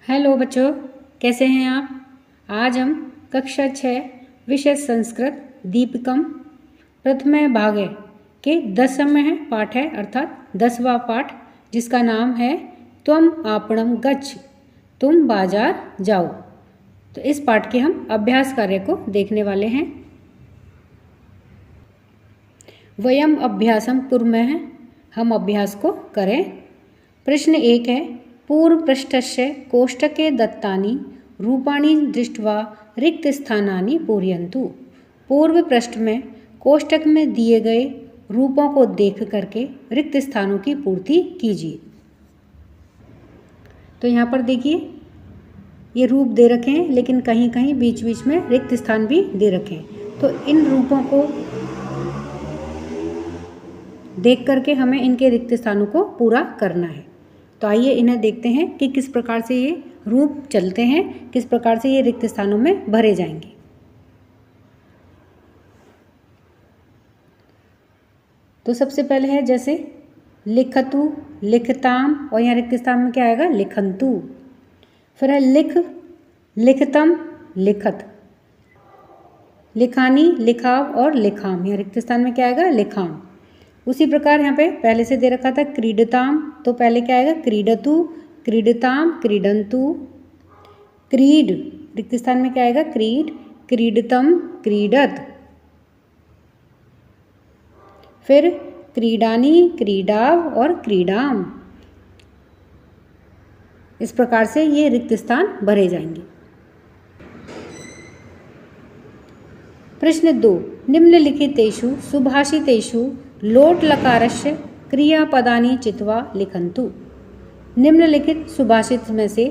Hello बच्चों, कैसे हैं आप। आज हम कक्षा 6 विषय संस्कृत दीपिकम प्रथम भागे के 10वें पाठ है, अर्थात 10वां पाठ, जिसका नाम है त्वम आपणम गच्छ, तुम बाजार जाओ। तो इस पाठ के हम अभ्यास कार्य को देखने वाले हैं। वयम अभ्यासम कुर्मः, हम अभ्यास को करें। प्रश्न 1 है, पूर्व पृष्ठस्य कोष्टके दत्तानि रूपाणि दृष्ट्वा रिक्त स्थानानि पूरयन्तु। पूर्व पृष्ठ में कोष्टक में दिए गए रूपों को देख करके रिक्त स्थानों की पूर्ति कीजिए। तो यहाँ पर देखिए, ये रूप दे रखे हैं, लेकिन कहीं कहीं बीच बीच में रिक्त स्थान भी दे रखे हैं। तो इन रूपों को देख करके हमें इनके रिक्त स्थानों को पूरा करना है। तो आइए इन्हें देखते हैं कि किस प्रकार से ये रूप चलते हैं, किस प्रकार से ये रिक्त स्थानों में भरे जाएंगे। तो सबसे पहले है जैसे लिखतु, लिखताम, और यहाँ रिक्त स्थान में क्या आएगा, लिखंतु। फिर है लिख, लिखतम, लिखत, लिखानी, लिखाव और लिखाम, यहाँ रिक्त स्थान में क्या आएगा, लिखाम। उसी प्रकार यहाँ पे पहले से दे रखा था क्रीडताम, तो पहले क्या आएगा, क्रीडतु, क्रीडताम, क्रीडंतु। क्रीड, रिक्त स्थान में क्या आएगा, क्रीड, क्रीडतम, क्रीडत। फिर क्रीडानी, क्रीडाव और क्रीडाम। इस प्रकार से ये रिक्त स्थान भरे जाएंगे। प्रश्न 2, निम्नलिखितेषु सुभाषितेषु लोट लकारस्य क्रियापदानि चित्वा लिखन्तु। निम्नलिखित सुभाषित में से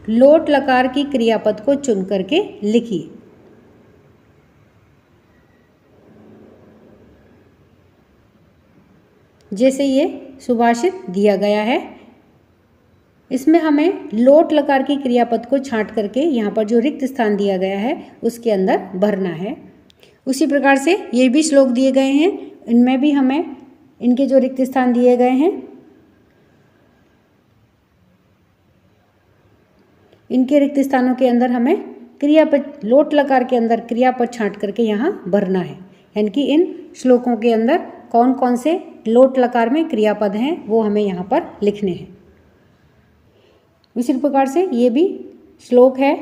लोट लकार की क्रियापद को चुन करके लिखिए। जैसे ये सुभाषित दिया गया है, इसमें हमें लोट लकार की क्रियापद को छांट करके यहाँ पर जो रिक्त स्थान दिया गया है उसके अंदर भरना है। उसी प्रकार से ये भी श्लोक दिए गए हैं, इनमें भी हमें इनके जो रिक्त स्थान दिए गए हैं, इनके रिक्त स्थानों के अंदर हमें क्रियापद, लोट लकार के अंदर क्रियापद छांट करके यहाँ भरना है। यानी कि इन श्लोकों के अंदर कौन कौन से लोट लकार में क्रियापद हैं वो हमें यहाँ पर लिखने हैं। उसी प्रकार से ये भी श्लोक है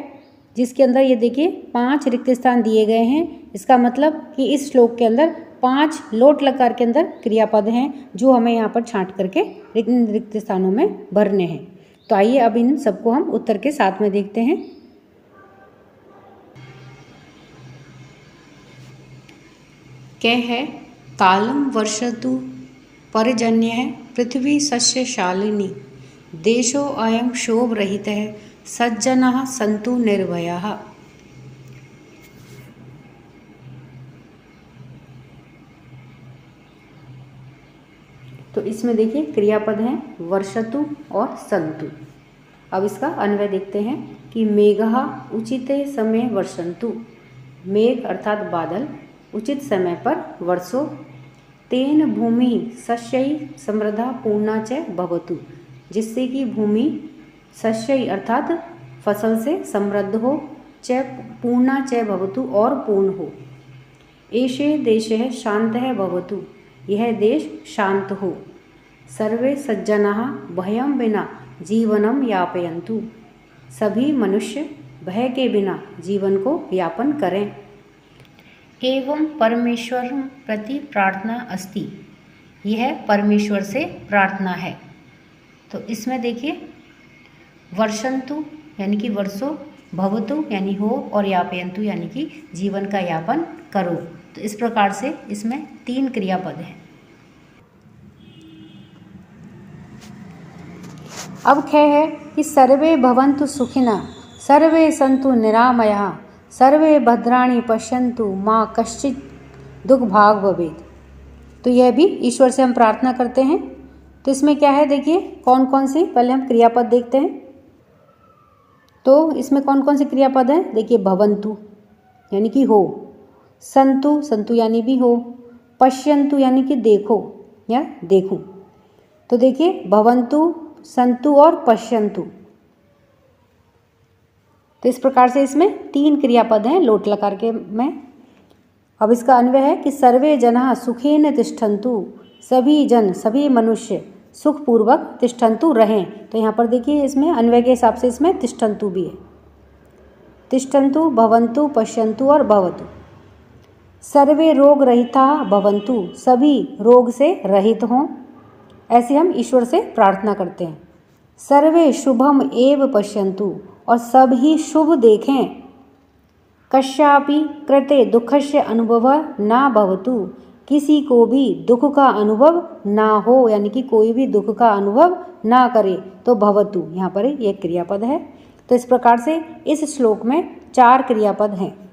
जिसके अंदर ये देखिए 5 रिक्त स्थान दिए गए हैं। इसका मतलब कि इस श्लोक के अंदर 5 लोट लकार के अंदर क्रियापद हैं जो हमें यहाँ पर छांट करके रिक्त स्थानों में भरने हैं। तो आइए अब इन सबको हम उत्तर के साथ में देखते हैं। क्या है, कालम वर्षतु पर्जन्य पृथ्वी सस्यशालिनी देशो अयं क्षोभ रहित सज्जनः सन्तु निर्भयाः। तो इसमें देखिए क्रियापद हैं वर्षतु और सन्तु। अब इसका अन्वय देखते हैं कि मेघः उचिते समय वर्षन्तु, मेघ अर्थात बादल उचित समय पर वर्षो। तेन भूमि सस्यैः समृद्धा पूर्णा च भवतु, जिससे कि भूमि सस्यैः अर्थात फसल से समृद्ध हो, च पूर्णा च भवतु और पूर्ण हो। एषे देशः शान्तः भवतु, यह देश शांत हो। सर्वे सज्जनाः भयं विना जीवनं यापयन्तु, सभी मनुष्य भय के बिना जीवन को यापन करें। एवं परमेश्वर प्रति प्रार्थना अस्ति, यह परमेश्वर से प्रार्थना है। तो इसमें देखिए वर्षन्तु यानी कि वर्षो, भवतु यानी हो, और यापयन्तु यानी कि जीवन का यापन करो। तो इस प्रकार से इसमें 3 क्रियापद हैं। अब ख है कि सर्वे भवन्तु सुखिनः, सर्वे सन्तु निरामयाः, सर्वे भद्राणि पश्यन्तु माँ कश्चित् दुःखभाग् भवेत्। तो यह भी ईश्वर से हम प्रार्थना करते हैं। तो इसमें क्या है, देखिए कौन कौन सी, पहले हम क्रियापद देखते हैं। तो इसमें कौन कौन से क्रियापद हैं, देखिए भवन्तु यानी कि हो, सन्तु, सन्तु यानी भी हो, पश्यन्तु यानी कि देखो या देखूं। तो देखिए भवन्तु, सन्तु और पश्यन्तु, तो इस प्रकार से इसमें 3 क्रियापद हैं लोट लकार के में। अब इसका अन्वय है कि सर्वे जनाः सुखेन तिष्ठन्तु, सभी जन सभी मनुष्य सुखपूर्वक तिष्ठन्तु रहें। तो यहाँ पर देखिए इसमें अन्वय के हिसाब से इसमें तिष्ठन्तु भी है। तिष्ठन्तु, भवन्तु, पश्यन्तु और भवतु। सर्वे रोग रहिता भवन्तु, सभी रोग से रहित हों, ऐसे हम ईश्वर से प्रार्थना करते हैं। सर्वे शुभम एव पश्यन्तु, और सभी शुभ देखें। कस्यापि कृते दुःखस्य अनुभवः न भवतु, किसी को भी दुख का अनुभव ना हो, यानी कि कोई भी दुख का अनुभव ना करे। तो भवतु यहाँ पर एक क्रियापद है। तो इस प्रकार से इस श्लोक में 4 क्रियापद हैं।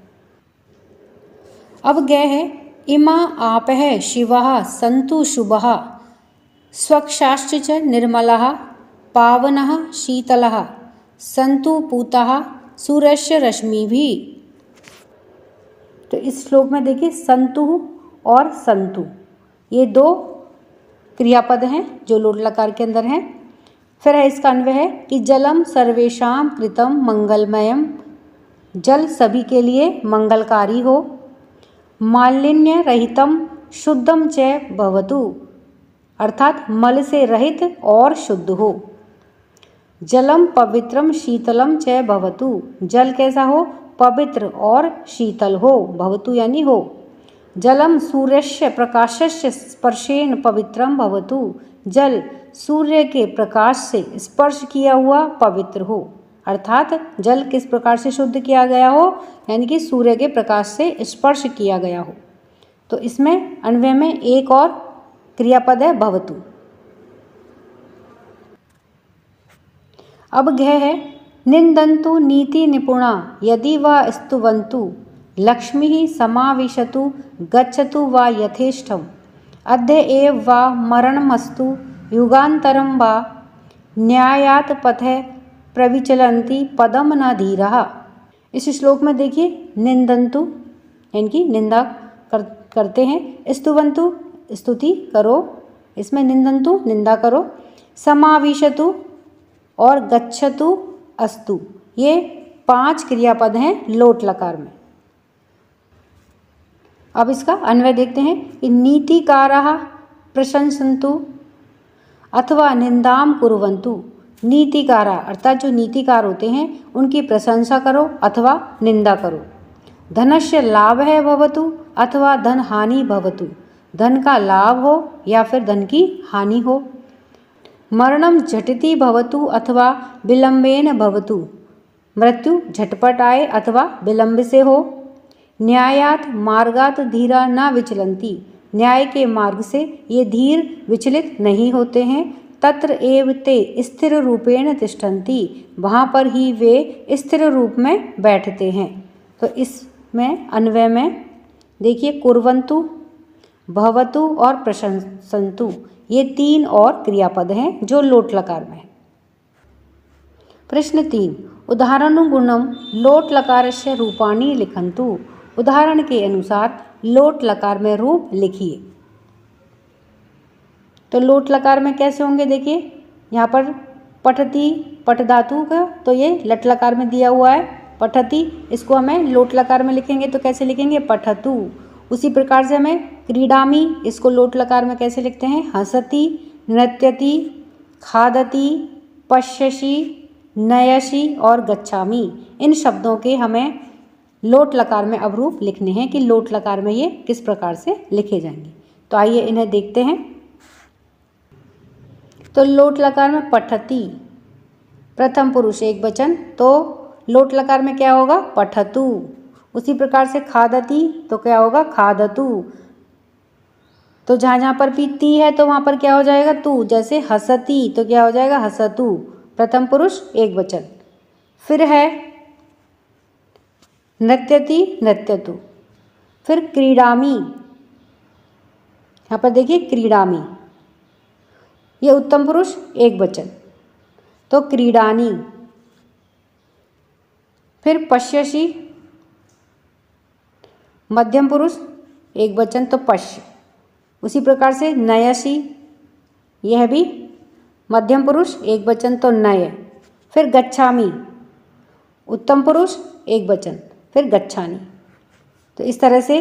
अब गए है इमा आपः शिवः सन्तु शुभः, स्वक्षाश्च च निर्मलः, पावनः शीतलः, सन्तु पूतः सूर्यस्य रश्मिभिः। तो इस श्लोक में देखिए संतु और संतु ये 2 क्रियापद हैं जो लोट लकार के अंदर हैं। फिर है इसका अन्वय है कि जलम सर्वेषां कृतं मंगलमयम, जल सभी के लिए मंगलकारी हो। मालिन्य रहितम शुद्धम च भवतु, अर्थात मल से रहित और शुद्ध हो। जलम पवित्रम शीतलम च भवतु, जल कैसा हो? पवित्र और शीतल हो। भवतु यानी हो। जलम सूर्यस्य प्रकाशस्य स्पर्शेन पवित्रम भवतु, जल सूर्य के प्रकाश से स्पर्श किया हुआ पवित्र हो। अर्थात जल किस प्रकार से शुद्ध किया गया हो, यानी कि सूर्य के प्रकाश से स्पर्श किया गया हो। तो इसमें अन्वय में एक और क्रियापद है भवतु। अब घ है निंदन्तु नीति निपुणा, यदि वा स्तुवन्तु, लक्ष्मी समाविशतु, गच्छतु वा यथेष्टम, अद्य एव वा मरणमस्तु, युगान्तरं वा न्यायात् पथे प्रविचलन्ति पदम न धीरः। इस श्लोक में देखिए निंदन्तु यानी निंदा करते हैं, स्तुवन्तु स्तुति करो, इसमें निंदन्तु निंदा करो, समाविशतु और गच्छतु अस्तु, ये 5 क्रियापद हैं लोट लकार में। अब इसका अन्वय देखते हैं कि नीतिकाराः प्रशंसन्तु अथवा निंदाम कुर्वन्तु। नीतिकारा अर्थात जो नीतिकार होते हैं उनकी प्रशंसा करो अथवा निंदा करो। धनस्य लाभः भवतु अथवा धन हानि भवतु, धन का लाभ हो या फिर धन की हानि हो। मरणम झटिति भवतु अथवा विलंबेन भवतु, मृत्यु झटपट आए अथवा विलंब से हो। न्यायात मार्गात धीरा न विचलन्ति, न्याय के मार्ग से ये धीर विचलित नहीं होते हैं। तत्र एव ते स्थिर रूपेण तिष्ठन्ति, वहाँ पर ही वे स्थिर रूप में बैठते हैं। तो इसमें अन्वय में देखिए कुर्वन्तु, भवतु और प्रशंसन्तु, ये 3 और क्रियापद हैं जो लोट लकार में है। प्रश्न 3 उदाहरणुगुणम लोट लकारस्य रूपाणि लिखन्तु, उदाहरण के अनुसार लोट लकार में रूप लिखिए। तो लोट लकार में कैसे होंगे देखिए, यहाँ पर पठति पठ धातु का, तो ये लट लकार में दिया हुआ है पठति, इसको हमें लोट लकार में लिखेंगे तो कैसे लिखेंगे? पठतु। उसी प्रकार से हमें क्रीडामी, इसको लोट लकार में कैसे लिखते हैं? हसति, नृत्यति, खादति, पश्यसि, नयसि और गच्छामि। इन शब्दों के हमें लोट लकार में अब रूप लिखने हैं कि लोट लकार में ये किस प्रकार से लिखे जाएंगे। तो आइए इन्हें देखते हैं। तो लोट लकार में पठति प्रथम पुरुष एक वचन, तो लोट लकार में क्या होगा? पठतु। उसी प्रकार से खादति तो क्या होगा? खादतु। तो जहाँ जहाँ पर भी ती है तो वहाँ पर क्या हो जाएगा? तू। जैसे हसति तो क्या हो जाएगा? हसतु, प्रथम पुरुष एक वचन। फिर है नृत्यति नृत्यतु। फिर क्रीडामी, यहाँ पर देखिए क्रीडामी, ये उत्तम पुरुष एक वचन, तो क्रीडानी। फिर पश्यसि, मध्यम पुरुष एक वचन तो पश्य। उसी प्रकार से नयसि, यह भी मध्यम पुरुष एक वचन तो नय। फिर गच्छामि, उत्तम पुरुष एक वचन, फिर गच्छानि। तो इस तरह से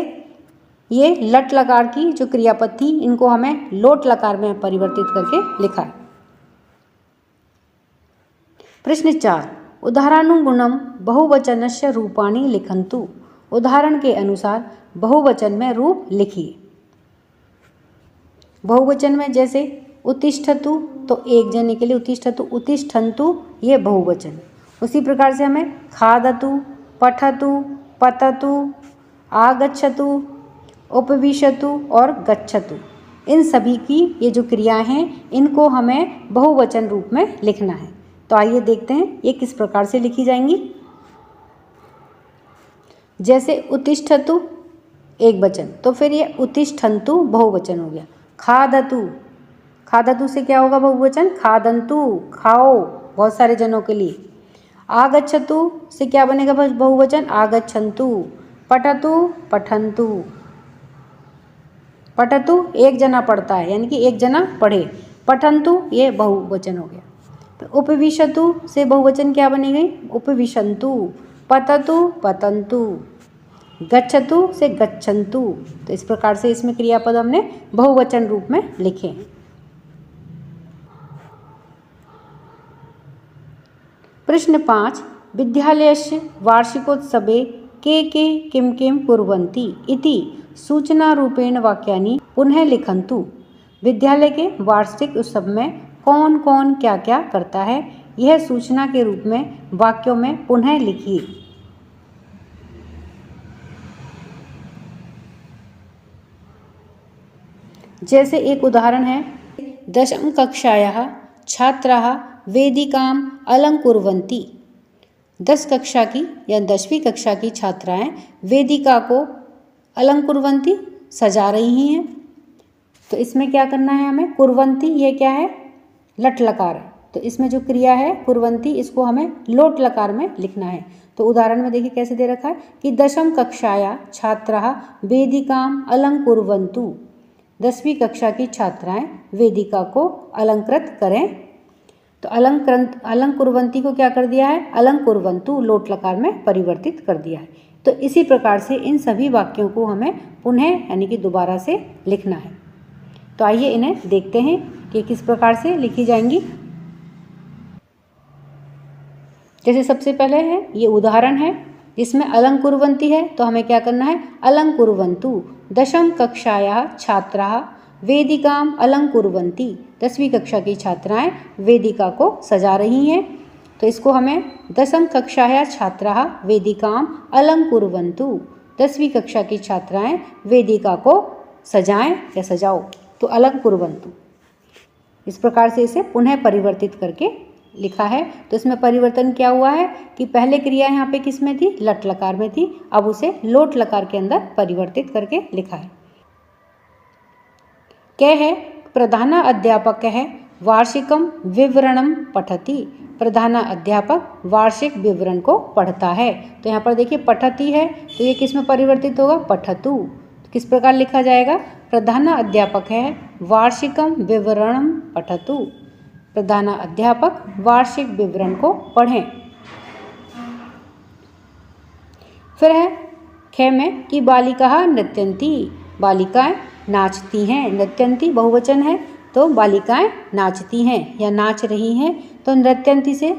ये लट लकार की जो क्रियापद थी इनको हमें लोट लकार में परिवर्तित करके लिखा है। प्रश्न 4, उदाहरणानुगुणं बहुवचनस्य रूपाणि लिखन्तु। उदाहरण के अनुसार बहुवचन में रूप लिखिए। बहुवचन में जैसे उत्तिष्ठतु, तो एक जने के लिए उत्तिष्ठतु, उत्तिष्ठन्तु ये बहुवचन। उसी प्रकार से हमें खादतु, पठतु, पततु, आगच्छतु, उपविशतु और गच्छतु, इन सभी की ये जो क्रियाएं हैं इनको हमें बहुवचन रूप में लिखना है। तो आइए देखते हैं ये किस प्रकार से लिखी जाएंगी। जैसे उत्तिष्ठतु एक वचन, तो फिर ये उत्तिष्ठन्तु बहुवचन हो गया। खादतु, खादतु से क्या होगा बहुवचन? खादन्तु, खाओ, बहुत सारे जनों के लिए। आगच्छतु से क्या बनेगा बहुवचन? आगच्छन्तु। पठतु, पठन्तु, पठतु एक जना पढ़ता है यानी कि एक जना पढ़े, पठन्तु ये बहुवचन हो गया। तो उपविशतु से बहुवचन क्या बनेगी? उपविशन्तु। पततु, पतन्तु। गच्छतु से गच्छन्तु। तो इस प्रकार से इसमें क्रियापद हमने बहुवचन रूप में लिखे हैं। प्रश्न 5, विद्यालयस्य वार्षिकोत्सवे के किं किं कुर्वन्ति इति सूचनारूपेण वाक्यानि पुनः लिखन्तु। विद्यालय के वार्षिक उत्सव में कौन कौन क्या क्या करता है, यह सूचना के रूप में वाक्यों में पुनः लिखिए। जैसे एक उदाहरण है, दशम कक्षायाः छात्राः वेदिकाम् अलङ्कुर्वन्ति। 10 कक्षा की या 10वीं कक्षा की छात्राएं वेदिका को अलंकुर्वन्ति सजा रही हैं। तो इसमें क्या करना है हमें? कुर्वन्ति ये क्या है? लट लकार है। तो इसमें जो क्रिया है कुर्वन्ति, इसको हमें लोट लकार में लिखना है। तो उदाहरण में देखिए कैसे दे रखा है कि दशम कक्षाया छात्राः वेदिकाम् अलंकुर्वन्तु। 10वीं कक्षा की छात्राएं वेदिका को अलंकृत करें। तो अलंकुर्वन्ति को क्या कर दिया है? अलंकुर्वन्तु लोट लकार में परिवर्तित कर दिया है। तो इसी प्रकार से इन सभी वाक्यों को हमें पुनः यानी कि दोबारा से लिखना है। तो आइए इन्हें देखते हैं कि किस प्रकार से लिखी जाएंगी। जैसे सबसे पहले है ये उदाहरण है जिसमें अलंकुर्वन्ति है, तो हमें क्या करना है? अलंकुर्वन्तु। दशम कक्षायाः छात्राः वेदिकाम् अलंकुर्वन्ति। 10वीं कक्षा की छात्राएं वेदिका को सजा रही हैं। तो इसको हमें दशम कक्षायाः छात्राः वेदिकाम् अलंकुर्वन्तु। 10वीं कक्षा की छात्राएं वेदिका को सजाएं या सजाओ। तो अलंकुर्वन्तु इस प्रकार से इसे पुनः परिवर्तित करके लिखा है। तो इसमें परिवर्तन क्या हुआ है कि पहले क्रिया यहाँ पे किस में थी? लट लकार में थी। अब उसे लोट लकार के अंदर परिवर्तित करके लिखा है। क्या है? प्रधान अध्यापक है वार्षिकम विवरणम पठति। प्रधान अध्यापक वार्षिक विवरण को पढ़ता है। तो यहाँ पर देखिए पठति है, तो ये किस में परिवर्तित होगा? पठतु। तो किस प्रकार लिखा जाएगा? प्रधान अध्यापक है वार्षिकम विवरणम पठतु। प्रधान अध्यापक वार्षिक विवरण को पढ़ें। फिर है ख में कि बालिकाः नृत्यन्ति। बालिकाएं नाचती हैं। नृत्यन्ति बहुवचन है, तो बालिकाएं नाचती हैं या नाच रही हैं। तो नृत्यन्ति से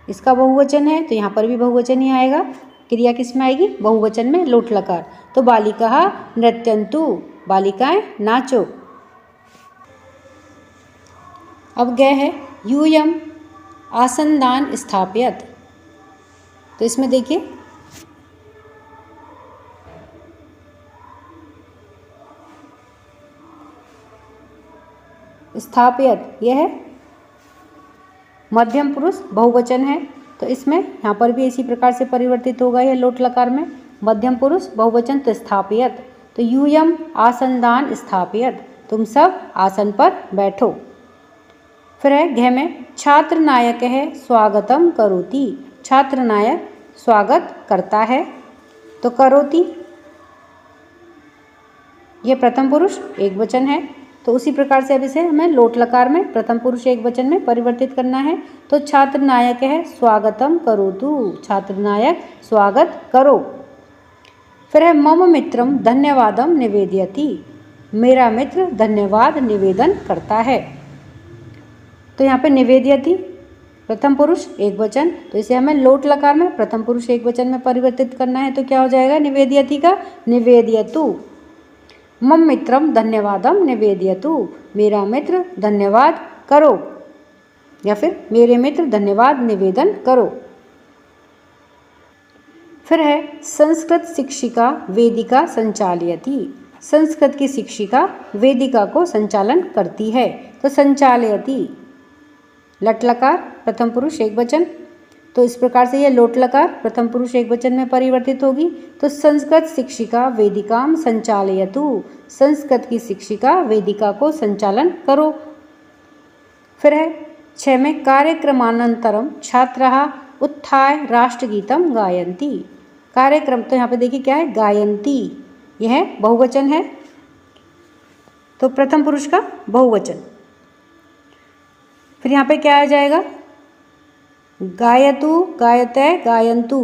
इसका बहुवचन है, तो यहाँ पर भी बहुवचन ही आएगा। क्रिया किस में आएगी? बहुवचन में लोट लकार। तो बालिकाः नृत्यन्तु, बालिकाएं नाचो। अब गए है यूयम आसन्दान स्थापयत। तो इसमें देखिए स्थापयत यह है मध्यम पुरुष बहुवचन है। तो इसमें यहाँ पर भी इसी प्रकार से परिवर्तित होगा यह लोट लकार में। मध्यम पुरुष बहुवचन तो स्थापयत। तो यूयम आसन्दान स्थापयत, तुम सब आसन पर बैठो। फिर है घ में छात्र नायक है स्वागतम करोति। छात्र नायक स्वागत करता है। तो करोति यह प्रथम पुरुष एक वचन है। तो उसी प्रकार से अब इसे हमें लोट लकार में प्रथम पुरुष एक वचन में परिवर्तित करना है। तो छात्र नायक है स्वागतम करोतु, छात्र नायक स्वागत करो। फिर है मम मित्रम धन्यवादम निवेदयति, मेरा मित्र धन्यवाद निवेदन करता है। तो यहाँ पे निवेदयति प्रथम पुरुष एक वचन, तो इसे हमें लोट लकार में प्रथम पुरुष एक वचन में परिवर्तित करना है। तो क्या हो जाएगा निवेदयति का निवेदयतु। मम मित्रम धन्यवादम निवेदयतु, मेरा मित्र धन्यवाद करो, या फिर मेरे मित्र धन्यवाद निवेदन करो। फिर है संस्कृत शिक्षिका वेदिका संचालयति, संस्कृत की शिक्षिका वेदिका को संचालन करती है। तो संचालयति लट लकार प्रथम पुरुष एक वचन, तो इस प्रकार से यह लोट लकार प्रथम पुरुष एक वचन में परिवर्तित होगी। तो संस्कृत शिक्षिका वेदिकाम संचालयतु, संस्कृत की शिक्षिका वेदिका को संचालन करो। फिर है 6 में कार्यक्रमानंतरम छात्राः उत्थाय राष्ट्रगीतम गायन्ति, कार्यक्रम तो यहाँ पे देखिए क्या है गायन्ति, यह बहुवचन है, तो प्रथम पुरुष का बहुवचन। फिर यहाँ पे क्या आ जाएगा गायतु गायते गायन्तु,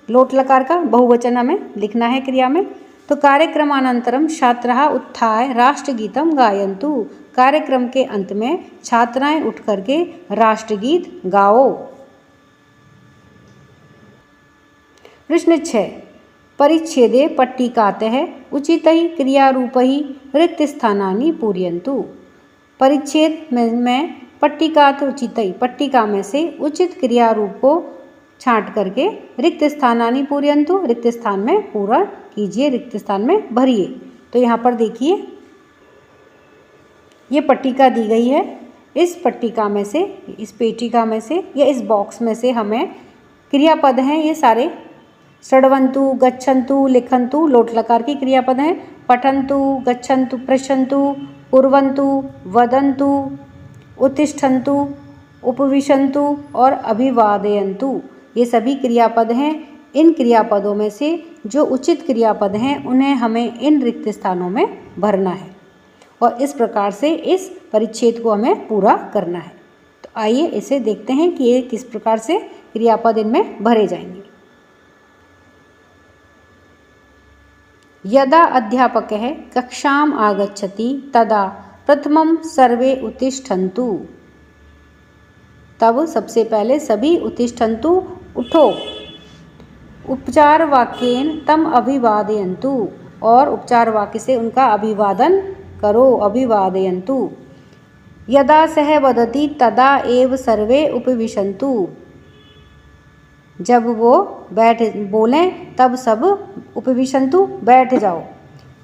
लोट लकार का बहुवचन हमें लिखना है क्रिया में। तो कार्यक्रमानंतरम छात्राः उत्थाय राष्ट्रगीतम गायन्तु, कार्यक्रम के अंत में छात्राएं उठ करके राष्ट्रगीत गाओ। प्रश्न 6 परिच्छेदे पट्टिकातः उचितैः क्रियारूपैः रिक्तस्थानानि पूरयन्तु, परिच्छेद में पट्टिकात उचितैः, पट्टिका में से उचित क्रियारूप को छांट करके रिक्त स्थानानि पूरयन्तु, रिक्त स्थान में पूरा कीजिए, रिक्त स्थान में भरिए। तो यहाँ पर देखिए ये पट्टिका दी गई है, इस पट्टिका में से, इस पेटिका में से या इस बॉक्स में से हमें क्रियापद हैं ये सारे, षड्वन्तु गच्छन्तु लिखन्तु लोट लकार की क्रियापद हैं, पठन्तु गच्छन्तु पृच्छन्तु कुर्वन्तु वदन्तु उत्तिष्ठन्तु उपविशन्तु और अभिवादयन्तु, ये सभी क्रियापद हैं। इन क्रियापदों में से जो उचित क्रियापद हैं उन्हें हमें इन रिक्त स्थानों में भरना है और इस प्रकार से इस परिच्छेद को हमें पूरा करना है। तो आइए इसे देखते हैं कि ये किस प्रकार से क्रियापद इनमें भरे जाएंगे। यदा अध्यापकः कक्षाम आगच्छति तदा प्रथमं सर्वे उत्तिष्ठन्तु, तब सबसे पहले सभी उत्तिष्ठन्तु उठो, उपचार वाक्येन तम अभिवादयन्तु, और उपचार वाक्य से उनका अभिवादन करो, अभिवादयन्तु। यदा सः वदति तदा एव सर्वे उपविशन्तु, जब वो बोलें तब सब उपविशन्तु बैठ जाओ।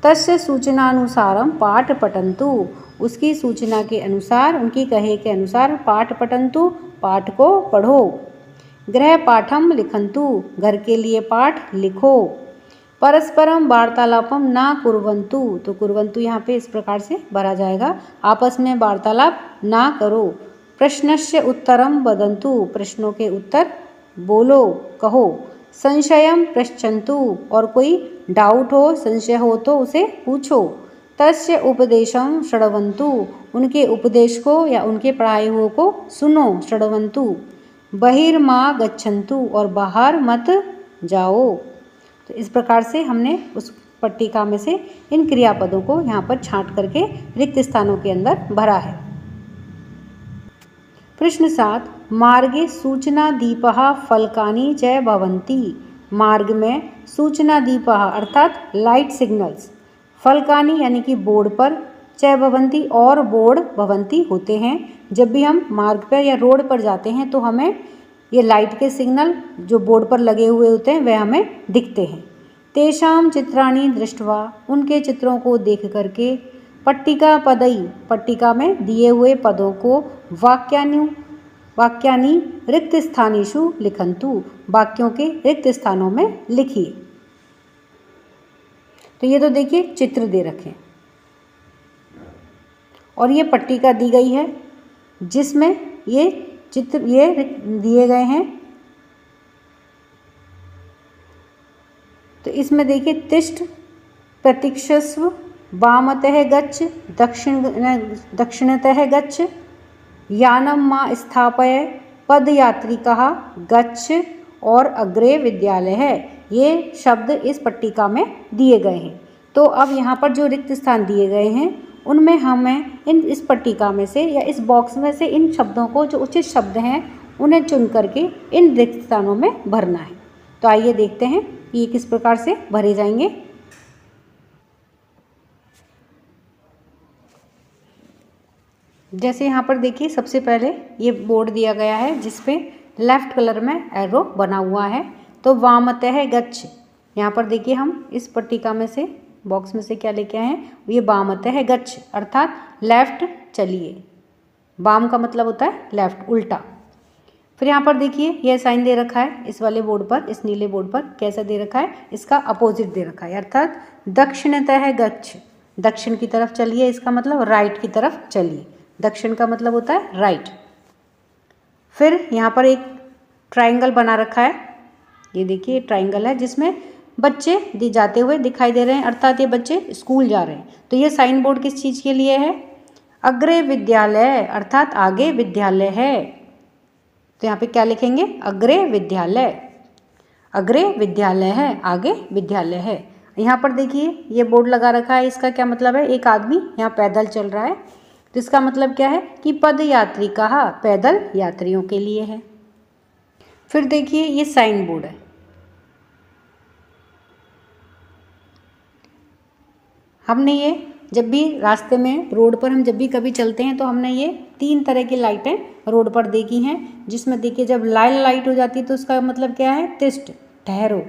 तस्य सूचनानुसारम पाठ पठन्तु, उसकी सूचना के अनुसार, उनकी कहे के अनुसार पाठ पठन्तु, पाठ को पढ़ो। गृह पाठम लिखन्तु, घर के लिए पाठ लिखो। परस्परम वार्तालापम ना कुर्वन्तु, तो कुर्वन्तु यहाँ पे इस प्रकार से भरा जाएगा, आपस में वार्तालाप ना करो। प्रश्नस्य उत्तरम वदन्तु, प्रश्नों के उत्तर बोलो कहो। संशयम पृच्छन्तु, और कोई डाउट हो संशय हो तो उसे पूछो। तस्य उपदेशम शृण्वन्तु, उनके उपदेश को या उनके पढ़ाए हुए को सुनो, शृण्वन्तु। बहिर्मा गच्छन्तु, और बाहर मत जाओ। तो इस प्रकार से हमने उस पट्टिका में से इन क्रियापदों को यहाँ पर छांट करके रिक्त स्थानों के अंदर भरा है। प्रश्न 7 मार्गे सूचना दीपः फलकानि च भवन्ति, मार्ग में सूचना दीपः अर्थात लाइट सिग्नल्स, फलकानि यानी कि बोर्ड पर, च भवन्ति और बोर्ड भवन्ति होते हैं। जब भी हम मार्ग पर या रोड पर जाते हैं तो हमें ये लाइट के सिग्नल जो बोर्ड पर लगे हुए होते हैं वह हमें दिखते हैं। तेषां चित्राणि दृष्ट्वा, उनके चित्रों को देख करके, पट्टिका पदई, पट्टिका में दिए हुए पदों को वाक्यानि रिक्त स्थानेषु लिखन्तु, वाक्यों के रिक्त स्थानों में लिखिए। तो ये तो देखिए चित्र दे रखे और ये पट्टिका दी गई है जिसमें ये चित्र ये दिए गए हैं। तो इसमें देखिए तिष्ठ, प्रतीक्षस्व, वामतः गच्छ, दक्षिणतः गच्छ, यानं मा स्थापय, पदयात्रिकः गच्छ और अग्रे विद्यालय है। ये शब्द इस पट्टिका में दिए गए हैं। तो अब यहाँ पर जो रिक्त स्थान दिए गए हैं उनमें हमें इस पट्टिका में से या इस बॉक्स में से इन शब्दों को, जो उचित शब्द हैं उन्हें चुन करके इन रिक्त स्थानों में भरना है। तो आइए देखते हैं ये किस प्रकार से भरे जाएंगे। जैसे यहाँ पर देखिए, सबसे पहले ये बोर्ड दिया गया है जिस पे लेफ्ट कलर में एरो बना हुआ है। तो वामतः गच्छ, यहाँ पर देखिए हम इस पट्टिका में से, बॉक्स में से क्या लेके आए हैं, ये वामतः गच्छ अर्थात लेफ्ट चलिए। वाम का मतलब होता है लेफ्ट, उल्टा। फिर यहाँ पर देखिए यह साइन दे रखा है इस वाले बोर्ड पर, इस नीले बोर्ड पर कैसा दे रखा है, इसका अपोजिट दे रखा है अर्थात दक्षिणतः गच्छ, दक्षिण की तरफ चलिए, इसका मतलब राइट की तरफ चलिए। दक्षिण का मतलब होता है राइट। फिर यहाँ पर एक ट्राइंगल बना रखा है, ये देखिए ट्राइंगल है जिसमें बच्चे जाते हुए दिखाई दे रहे हैं अर्थात ये बच्चे स्कूल जा रहे हैं। तो ये साइन बोर्ड किस चीज़ के लिए है, अग्रे विद्यालय अर्थात आगे विद्यालय है। तो यहाँ पे क्या लिखेंगे, अग्रे विद्यालय, अग्रे विद्यालय है, आगे विद्यालय है। यहाँ पर देखिए ये बोर्ड लगा रखा है, इसका क्या मतलब है, एक आदमी यहाँ पैदल चल रहा है। तो इसका मतलब क्या है कि पदयात्री कहा, पैदल यात्रियों के लिए है। फिर देखिए ये साइन बोर्ड है, हमने ये जब भी रास्ते में, रोड पर हम जब भी कभी चलते हैं तो हमने ये 3 तरह की लाइटें रोड पर देखी हैं, जिसमें देखिए जब लाल लाइट हो जाती है तो उसका मतलब क्या है, तिष्ठ, ठहरो।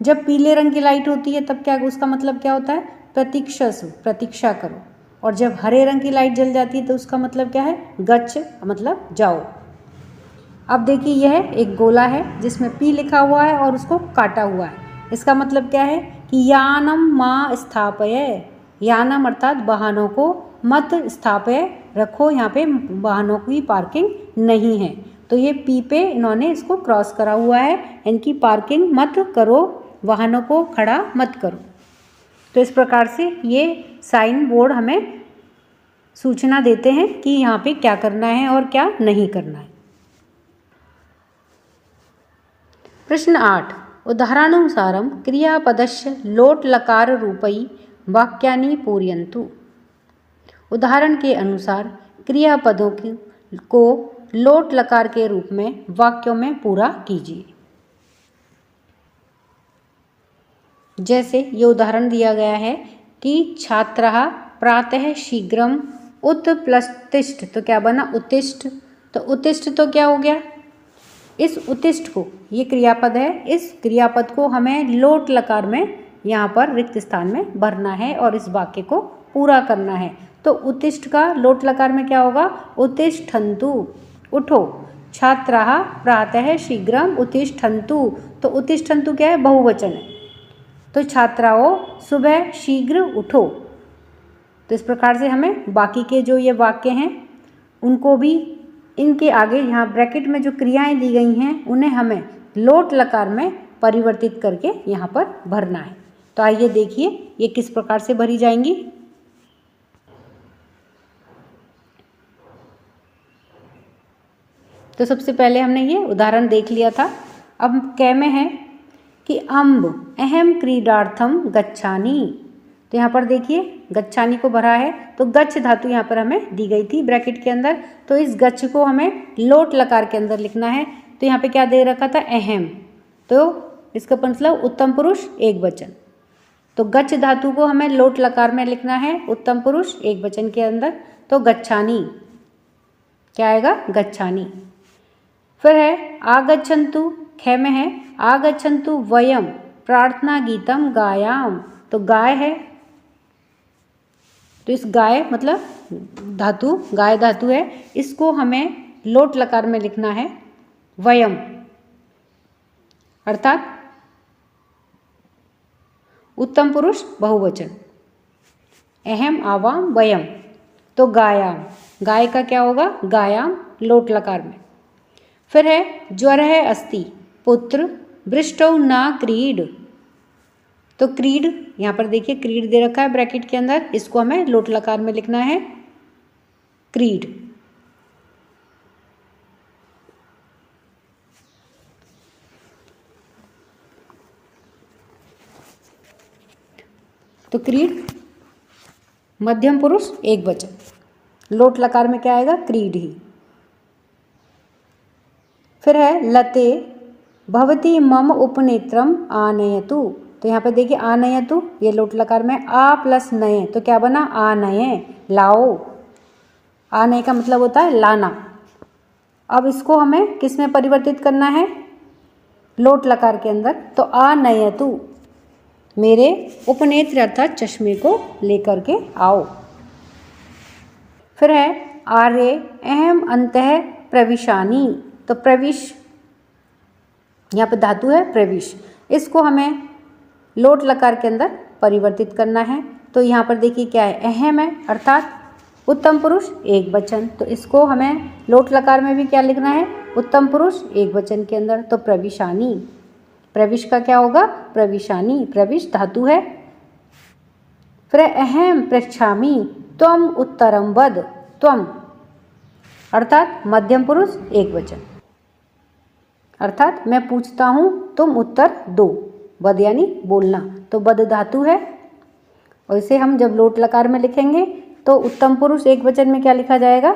जब पीले रंग की लाइट होती है तब क्या, उसका मतलब क्या होता है, प्रतीक्षासु, प्रतीक्षा करो। और जब हरे रंग की लाइट जल जाती है तो उसका मतलब क्या है, गच्छ, मतलब जाओ। अब देखिए यह एक गोला है जिसमें पी लिखा हुआ है और उसको काटा हुआ है। इसका मतलब क्या है कि यानम मा स्थापय, यानम अर्थात वाहनों को, मत स्थापय रखो, यहाँ पे वाहनों की पार्किंग नहीं है। तो ये पी पे इन्होंने इसको क्रॉस करा हुआ है, इनकी पार्किंग मत करो, वाहनों को खड़ा मत करो। तो इस प्रकार से ये साइन बोर्ड हमें सूचना देते हैं कि यहाँ पे क्या करना है और क्या नहीं करना है। प्रश्न 8, उदाहरणानुसारं क्रियापदस्य लोट लकार रूपी वाक्यानि पूरयन्तु। उदाहरण के अनुसार क्रियापदों को लोट लकार के रूप में वाक्यों में पूरा कीजिए। जैसे ये उदाहरण दिया गया है कि छात्रः प्रातः शीघ्रम उत्प्लतिष्ठ, तो क्या बना, उत्तिष्ठ। तो उत्तिष्ठ तो क्या हो गया, इस उत्तिष्ठ को, ये क्रियापद है, इस क्रियापद को हमें लोट लकार में यहाँ पर रिक्त स्थान में भरना है और इस वाक्य को पूरा करना है। तो उत्तिष्ठ का लोट लकार में क्या होगा, उत्तिष्ठन्तु, उठो। छात्राः प्रातः शीघ्रम उत्तिष्ठन्तु, तो उत्तिष्ठन्तु क्या है, बहुवचन है। तो छात्राओं सुबह शीघ्र उठो। तो इस प्रकार से हमें बाकी के जो ये वाक्य हैं उनको भी, इनके आगे यहाँ ब्रैकेट में जो क्रियाएं दी गई हैं उन्हें हमें लोट लकार में परिवर्तित करके यहाँ पर भरना है। तो आइए देखिए ये किस प्रकार से भरी जाएंगी। तो सबसे पहले हमने ये उदाहरण देख लिया था। अब कै में है कि अम्ब अहम क्रीडार्थम गच्छानि। तो यहाँ पर देखिए गच्छानि को भरा है, तो गच्छ धातु यहाँ पर हमें दी गई थी ब्रैकेट के अंदर। तो इस गच्छ को हमें लोट लकार के अंदर लिखना है। तो यहाँ पे क्या दे रखा था, अहम, तो इसका मतलब उत्तम पुरुष एक वचन। तो गच्छ धातु को हमें लोट लकार में लिखना है उत्तम पुरुष एक वचन के अंदर। तो गच्छानि क्या आएगा, गच्छानि। फिर है आगच्छन्तु, ख में है आगच्छन्तु वयम प्रार्थना गीतम गायाम। तो गाय है, तो इस गाय मतलब धातु, गाय धातु है, इसको हमें लोट लकार में लिखना है वयम, अर्थात उत्तम पुरुष बहुवचन, अहम आवाम वयम। तो गायाम, गाय का क्या होगा, गायाम, लोट लकार में। फिर है ज्वर है अस्ति पुत्र वृष्टौ न क्रीड। तो क्रीड, यहाँ पर देखिए क्रीड दे रखा है ब्रैकेट के अंदर, इसको हमें लोट लकार में लिखना है क्रीड। तो क्रीड मध्यम पुरुष एक वचन, लोट लकार में क्या आएगा, क्रीड ही। फिर है लते भवती मम उपनेत्रम आनयतु। तो यहाँ पे देखिए आनयतु, ये लोट लकार में आ प्लस नये, तो क्या बना आनये, लाओ। आनय का मतलब होता है लाना। अब इसको हमें किस में परिवर्तित करना है, लोट लकार के अंदर। तो आनयतु, मेरे उपनेत्र अर्थात चश्मे को लेकर के आओ। फिर है आर्य अहम अंतः प्रविशानी। तो प्रविश, यहाँ पे धातु है प्रविश, इसको हमें लोट लकार के अंदर परिवर्तित करना है। तो यहाँ पर देखिए क्या है, अहम है अर्थात उत्तम पुरुष एक वचन, तो इसको हमें लोट लकार में भी क्या लिखना है, उत्तम पुरुष एक वचन के अंदर। तो प्रविशानी, प्रविश का क्या होगा, प्रविशानी, प्रविश धातु है। फिर अहम पृच्छामि त्वम उत्तरम वद। त्वम अर्थात मध्यम पुरुष एक वचन, अर्थात मैं पूछता हूँ तुम उत्तर दो। वद यानी बोलना, तो वद धातु है। और इसे हम जब लोट लकार में लिखेंगे तो उत्तम पुरुष एक वचन में क्या लिखा जाएगा,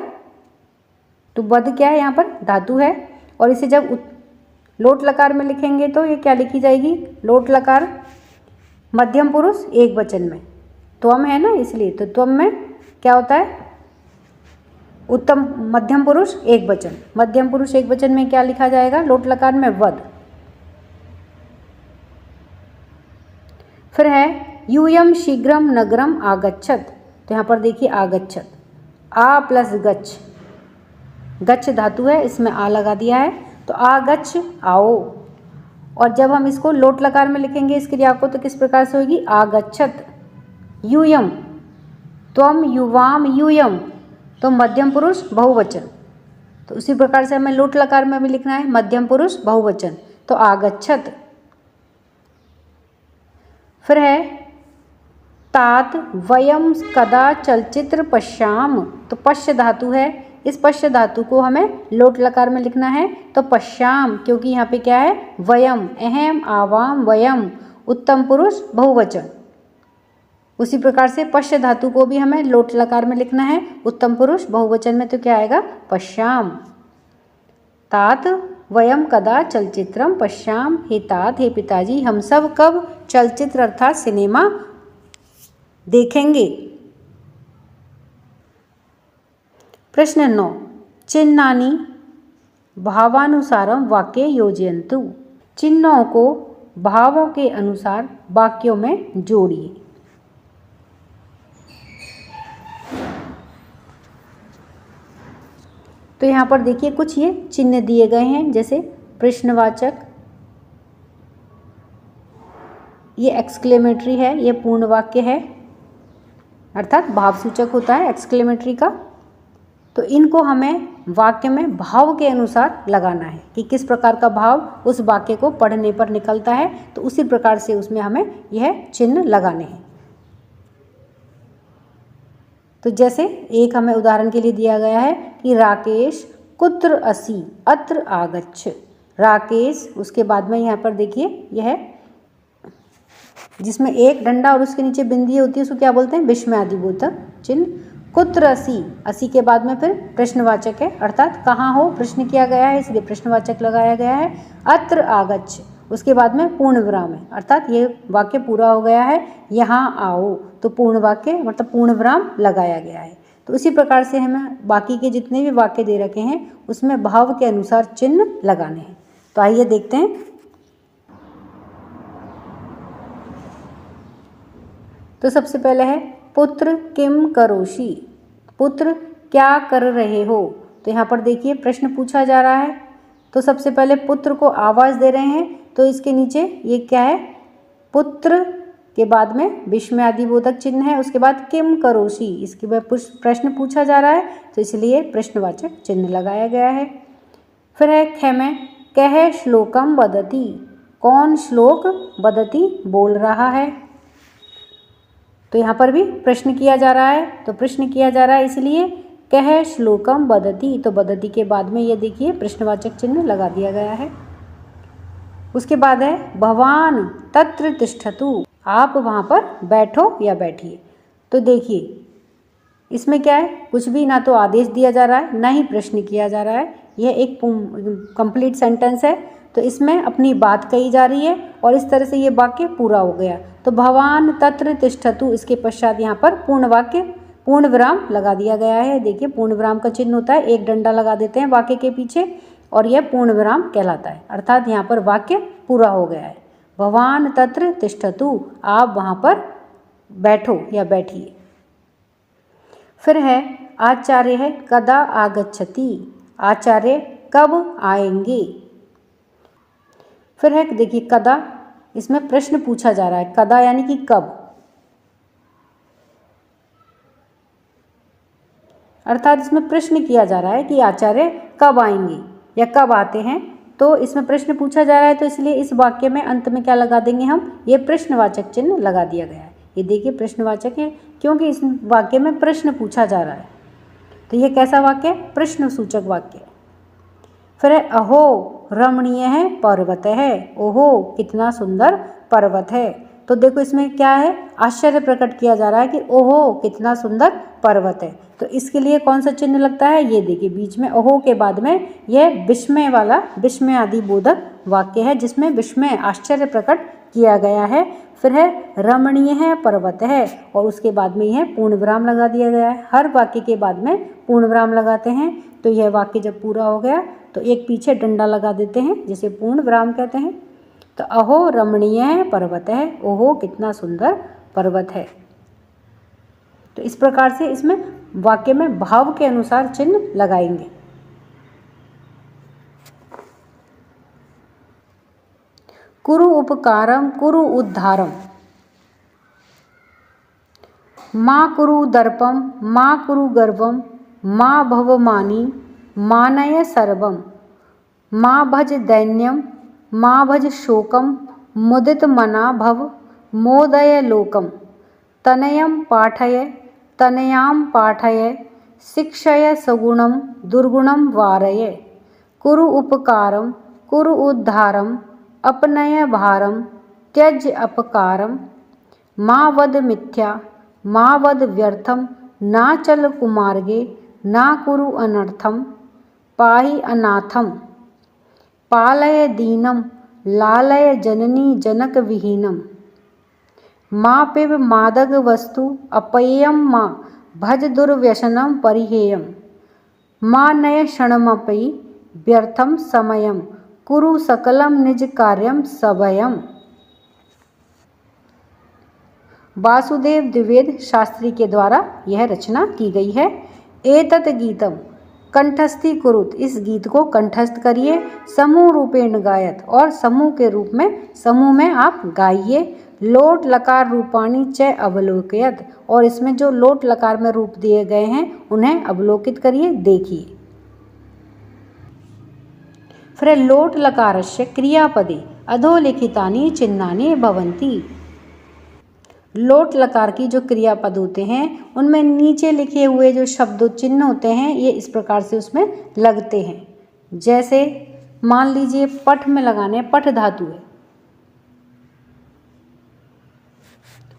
तो वद क्या है यहाँ पर धातु है। और इसे जब लोट लकार में लिखेंगे तो ये क्या लिखी जाएगी, लोट लकार मध्यम पुरुष एक वचन में, त्वम है ना इसलिए, तो त्वम में क्या होता है, उत्तम मध्यम पुरुष एक वचन, मध्यम पुरुष एक वचन में क्या लिखा जाएगा, लोट लकार में वद। फिर है यूयम शीघ्रम नगरम आगच्छत। तो यहाँ पर देखिए आगच्छत, आ प्लस गच्छ, गच्छ धातु है, इसमें आ लगा दिया है, तो आगच्छ आओ। और जब हम इसको लोट लकार में लिखेंगे इस क्रिया को तो किस प्रकार से होगी, आगच्छत यूयम, त्वम युवाम यूयम, तो मध्यम पुरुष बहुवचन। तो उसी प्रकार से हमें लोट लकार में भी लिखना है मध्यम पुरुष बहुवचन, तो आगच्छत। फिर है तात वयम कदा चलचित्र पश्याम। तो पश्य धातु है, इस पश्य धातु को हमें लोट लकार में लिखना है, तो पश्याम, क्योंकि यहाँ पे क्या है, वयम, अहम आवाम वयम, उत्तम पुरुष बहुवचन। उसी प्रकार से पश्य धातु को भी हमें लोट लकार में लिखना है उत्तम पुरुष बहुवचन में, तो क्या आएगा, पश्याम। तात वयम कदा चलचित्रम पश्याम। हे तात, हे पिताजी, हम सब कब चलचित्र अर्थात सिनेमा देखेंगे। प्रश्न 9, चिन्हानि भावानुसारम वाक्ये योजयन्तु। चिन्हों को भावों के अनुसार वाक्यों में जोड़िए। तो यहाँ पर देखिए कुछ ये चिन्ह दिए गए हैं, जैसे प्रश्नवाचक, ये एक्सक्लेमेटरी है, ये पूर्ण वाक्य है अर्थात भावसूचक होता है एक्सक्लेमेटरी का। तो इनको हमें वाक्य में भाव के अनुसार लगाना है कि किस प्रकार का भाव उस वाक्य को पढ़ने पर निकलता है, तो उसी प्रकार से उसमें हमें यह चिन्ह लगाने हैं। तो जैसे एक हमें उदाहरण के लिए दिया गया है कि राकेश कुत्र असि अत्र आगच्छ। राकेश, उसके बाद में यहाँ पर देखिए यह जिसमें एक डंडा और उसके नीचे बिंदी होती है उसको क्या बोलते हैं, विस्मयादिबोधक चिन्ह। कुत्र असि, असि के बाद में फिर प्रश्नवाचक है अर्थात कहाँ हो, प्रश्न किया गया है इसलिए प्रश्नवाचक लगाया गया है। अत्र आगच्छ, उसके बाद में पूर्ण विराम है अर्थात ये वाक्य पूरा हो गया है, यहाँ आओ, तो पूर्ण वाक्य मतलब पूर्ण विराम लगाया गया है। तो इसी प्रकार से हमें बाकी के जितने भी वाक्य दे रखे हैं उसमें भाव के अनुसार चिन्ह लगाने हैं। तो आइए देखते हैं। तो सबसे पहले है पुत्र किम करोषि, पुत्र क्या कर रहे हो। तो यहाँ पर देखिए प्रश्न पूछा जा रहा है, तो सबसे पहले पुत्र को आवाज़ दे रहे हैं, तो इसके नीचे ये क्या है, पुत्र के बाद में विस्मयादिबोधक चिन्ह है, उसके बाद किम करोषि, इसके बाद प्रश्न पूछा जा रहा है तो इसलिए प्रश्नवाचक चिन्ह लगाया गया है। फिर है खे में कह श्लोकम वदति, कौन श्लोक वदति बोल रहा है। तो यहाँ पर भी प्रश्न किया जा रहा है, तो प्रश्न किया जा रहा है इसलिए कह श्लोकम वदति, तो वदति के बाद में ये देखिए प्रश्नवाचक चिन्ह लगा दिया गया है। उसके बाद है भवान तत्र तिष्ठतु, आप वहाँ पर बैठो या बैठिए। तो देखिए इसमें क्या है, कुछ भी ना तो आदेश दिया जा रहा है ना ही प्रश्न किया जा रहा है, यह एक कंप्लीट सेंटेंस है। तो इसमें अपनी बात कही जा रही है और इस तरह से ये वाक्य पूरा हो गया। तो भवान तत्र तिष्ठतु, इसके पश्चात यहाँ पर पूर्ण वाक्य पूर्ण विराम लगा दिया गया है। देखिए पूर्ण विराम का चिन्ह होता है, एक डंडा लगा देते हैं वाक्य के पीछे और यह पूर्ण विराम कहलाता है, अर्थात यहाँ पर वाक्य पूरा हो गया है। भवान तत्र तिष्ठतु, आप वहाँ पर बैठो या बैठिए। फिर है आचार्य है कदा आगच्छति, आचार्य कब आएंगे। फिर है देखिए कदा, इसमें प्रश्न पूछा जा रहा है, कदा यानी कि कब, अर्थात इसमें प्रश्न किया जा रहा है कि आचार्य कब आएंगे या कब आते हैं। तो इसमें प्रश्न पूछा जा रहा है, तो इसलिए इस वाक्य में अंत में क्या लगा देंगे हम, ये प्रश्नवाचक चिन्ह लगा दिया गया है। ये देखिए प्रश्नवाचक है क्योंकि इस वाक्य में प्रश्न पूछा जा रहा है। तो ये कैसा वाक्य है, प्रश्न सूचक वाक्य। फिर है अहो रमणीय है पर्वत है, ओहो कितना सुंदर पर्वत है। तो देखो इसमें क्या है, आश्चर्य प्रकट किया जा रहा है कि ओहो कितना सुंदर पर्वत है। तो इसके लिए कौन सा चिन्ह लगता है, ये देखिए बीच में ओहो के बाद में यह विस्मय वाला विस्मय आदि बोधक वाक्य है जिसमें विस्मय आश्चर्य प्रकट किया गया है। फिर है रमणीय है पर्वत है और उसके बाद में यह पूर्ण विराम लगा दिया गया है। हर वाक्य के बाद में पूर्ण विराम लगाते हैं। तो यह वाक्य जब पूरा हो गया तो एक पीछे डंडा लगा देते हैं जिसे पूर्ण विराम कहते हैं। तो अहो रमणीय है पर्वत है, ओहो कितना सुंदर पर्वत है। तो इस प्रकार से इसमें वाक्य में भाव के अनुसार चिन्ह लगाएंगे। कुरु उपकारम कुरु उद्धारम, माँ कुरु दर्पम माँ कुरु गर्वम माँ भवमानी मानय सर्वम, माँ भज दैन्यम माँ भज शोकम मुदित मना भव मोदय लोकम, तनयम पाठय तनयाम पाठय शिक्षय सगुणम दुर्गुणम वारय, कुरु उपकारम कुरु उद्धारम अपनय भारम त्यज अपकारम, माँ वद मिथ्या माँ वद व्यर्थम ना चल कुमार्गे ना कुरु अनर्थम, पाहि अनाथम पालय दीनम लालय जननी जनक विहीनम, माँ पिब मादक वस्तु अपेयम माँ भज दुर्व्यसनम परिहेयम, माँ नय क्षणमपि व्यर्थम समयम कुरु सकलम निज कार्यम सभयम। वासुदेव द्विवेद शास्त्री के द्वारा यह रचना की गई है। एतत् गीतम कंठस्थी कुरुत, इस गीत को कंठस्थ करिए, समूह रूपेण गायत और समूह के रूप में समूह में आप गाइए, लोट लकार रूपाणी च अवलोकयत, और इसमें जो लोट लकार में रूप दिए गए हैं उन्हें अवलोकित करिए, देखिए। फिर लोट लकारस्य क्रियापदे अधोलिखितानि चिन्हानि भवन्ति, लोट लकार की जो क्रियापद होते हैं उनमें नीचे लिखे हुए जो शब्द चिन्ह होते हैं ये इस प्रकार से उसमें लगते हैं। जैसे मान लीजिए पठ में लगाने, पठ धातु है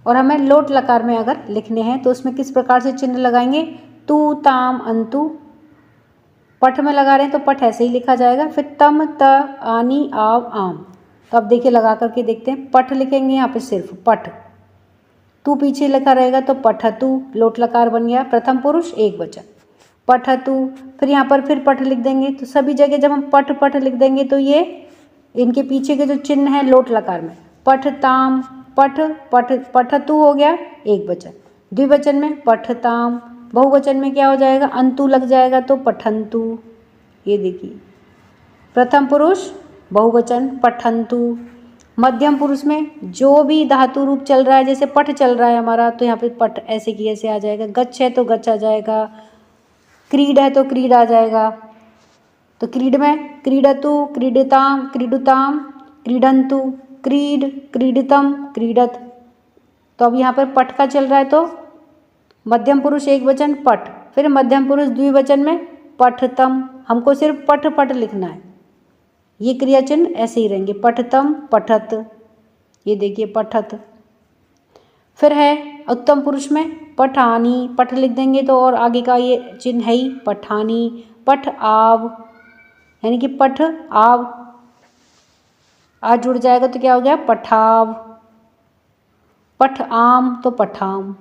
और हमें लोट लकार में अगर लिखने हैं तो उसमें किस प्रकार से चिन्ह लगाएंगे, तू ताम अंतु, पठ में लगा रहे हैं तो पठ ऐसे ही लिखा जाएगा। फिर तम त आनी आव आम, तो अब देखिए लगा करके देखते हैं, पठ लिखेंगे यहाँ पे सिर्फ पठ, तू पीछे लिखा रहेगा तो पठतु, लोट लकार बन गया, प्रथम पुरुष एक वचन पठतु। फिर यहाँ पर फिर पठ लिख देंगे, तो सभी जगह जब हम पठ पठ लिख देंगे तो ये इनके पीछे के जो चिन्ह है लोट लकार में, पठताम पठ पठ पठतु हो गया एक वचन, द्विवचन में पठताम, बहुवचन में क्या हो जाएगा, अंतु लग जाएगा तो पठंतु। ये देखिए प्रथम पुरुष बहुवचन पठंतु, मध्यम पुरुष में जो भी धातु रूप चल रहा है, जैसे पठ चल रहा है हमारा तो यहाँ पे पठ ऐसे की ऐसे आ जाएगा, गच्छ है तो गच्छ आ जाएगा, क्रीड है तो क्रीड आ जाएगा। तो क्रीड में क्रीडतु क्रीडताम क्रीडुताम, क्रीडन्तु, क्रीड, क्रीडितम, क्रीडत। तो अब यहाँ पर पठ का चल रहा है तो मध्यम पुरुष एक वचन पठ, फिर मध्यम पुरुष द्विवचन में पठतम। हमको सिर्फ पठ पठ लिखना है। ये क्रिया चिन्ह ऐसे ही रहेंगे, पठतम, पठत। ये देखिए पठत। फिर है उत्तम पुरुष में पठानी, पठ लिख देंगे तो और आगे का ये चिन्ह है ही पठानी। पठ आव, यानी कि पठ आव, आज जुड़ जाएगा तो क्या हो गया पठाव। पठ आम तो पठाम।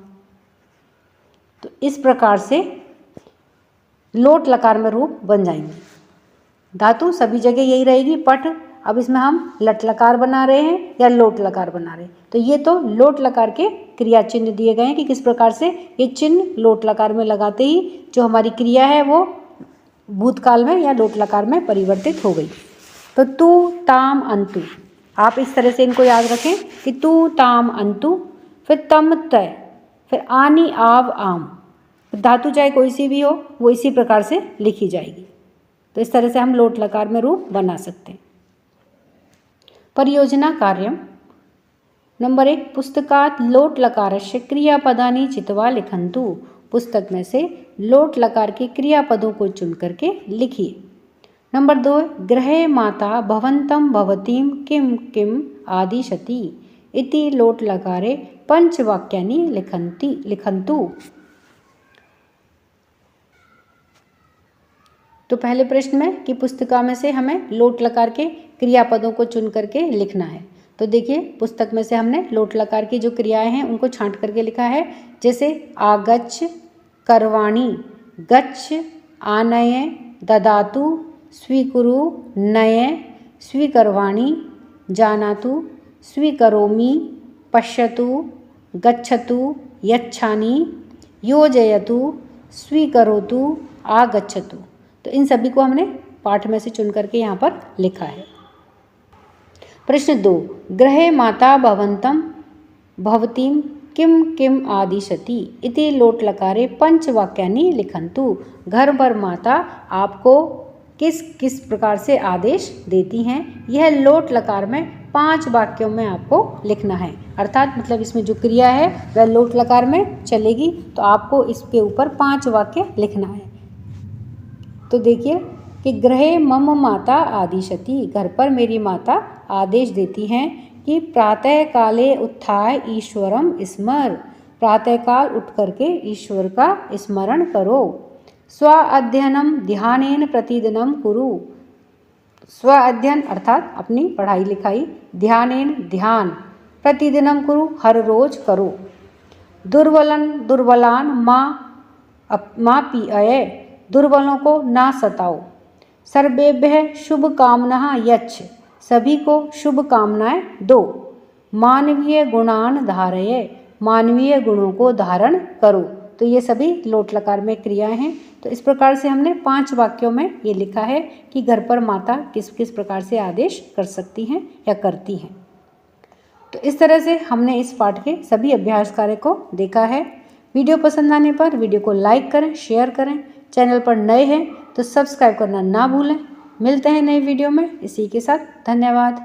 तो इस प्रकार से लोट लकार में रूप बन जाएंगे। धातु सभी जगह यही रहेगी पठ। अब इसमें हम लट लकार बना रहे हैं या लोट लकार बना रहे हैं। तो ये तो लोट लकार के क्रिया चिन्ह दिए गए हैं कि किस प्रकार से ये चिन्ह लोट लकार में लगाते ही जो हमारी क्रिया है वो भूतकाल में या लोट लकार में परिवर्तित हो गई। तो तू ताम अंतु, आप इस तरह से इनको याद रखें कि तू ताम अंतु, फिर तम तय, फिर आनी आव आम। धातु चाहे कोई सी भी हो वो इसी प्रकार से लिखी जाएगी। तो इस तरह से हम लोट लकार में रूप बना सकते हैं। परियोजना कार्यम नंबर 1, पुस्तकात लोट लकारस्य क्रियापदानि चित्वा लिखन्तु। पुस्तक में से लोट लकार के क्रियापदों को चुन करके लिखिए। नंबर 2, गृहे माता भवन्तं भवतीं किं किं आदिशति इति लोट लकारे पंचवाक्यानि लिखन्तु। तो पहले प्रश्न में कि पुस्तिका में से हमें लोट लकार के क्रियापदों को चुन करके लिखना है। तो देखिए पुस्तक में से हमने लोट लकार की जो क्रियाएं हैं उनको छांट करके लिखा है। जैसे आगच्छ, करवाणी, गच्छ, आनय, ददातु, स्वीकुरु, नय, स्वीकरवाणी, जानातु, स्वीकरोमि, पश्यतु, गच्छतु, यच्छामि, योजयतु, स्वीकरोतु, आगच्छतु। तो इन सभी को हमने पाठ में से चुन करके यहाँ पर लिखा है। प्रश्न 2, गृहे माता भवन्तं भवतीं किं किं आदिशति इति लोट लकारे पंचवाक्यानि लिखन्तु। घर पर माता आपको किस किस प्रकार से आदेश देती हैं, यह लोट लकार में 5 वाक्यों में आपको लिखना है। अर्थात मतलब इसमें जो क्रिया है वह लोट लकार में चलेगी, तो आपको इसके ऊपर 5 वाक्य लिखना है। तो देखिए कि गृहे मम माता आदिशति, घर पर मेरी माता आदेश देती हैं कि प्रातः काले उत्थाय ईश्वरम स्मर, प्रातःकाल उठ करके ईश्वर का स्मरण करो। स्व अध्ययनम ध्यानेन प्रतिदिनम कुरु, स्व अध्ययन अर्थात अपनी पढ़ाई लिखाई, ध्यानेन ध्यान, प्रतिदिनम कुरु हर रोज करो। दुर्बलन दुर्बलान माँ पीअय, दुर्बलों को ना सताओ। सर्वेभ्यः शुभ कामना यच्छ, सभी को शुभ कामनाएं दो। मानवीय गुणान धारय, मानवीय गुणों को धारण करो। तो ये सभी लोट लकार में क्रियाएं हैं। तो इस प्रकार से हमने 5 वाक्यों में ये लिखा है कि घर पर माता किस किस प्रकार से आदेश कर सकती हैं या करती हैं। तो इस तरह से हमने इस पाठ के सभी अभ्यास कार्य को देखा है। वीडियो पसंद आने पर वीडियो को लाइक करें, शेयर करें। चैनल पर नए हैं तो सब्सक्राइब करना ना भूलें। मिलते हैं नई वीडियो में। इसी के साथ धन्यवाद।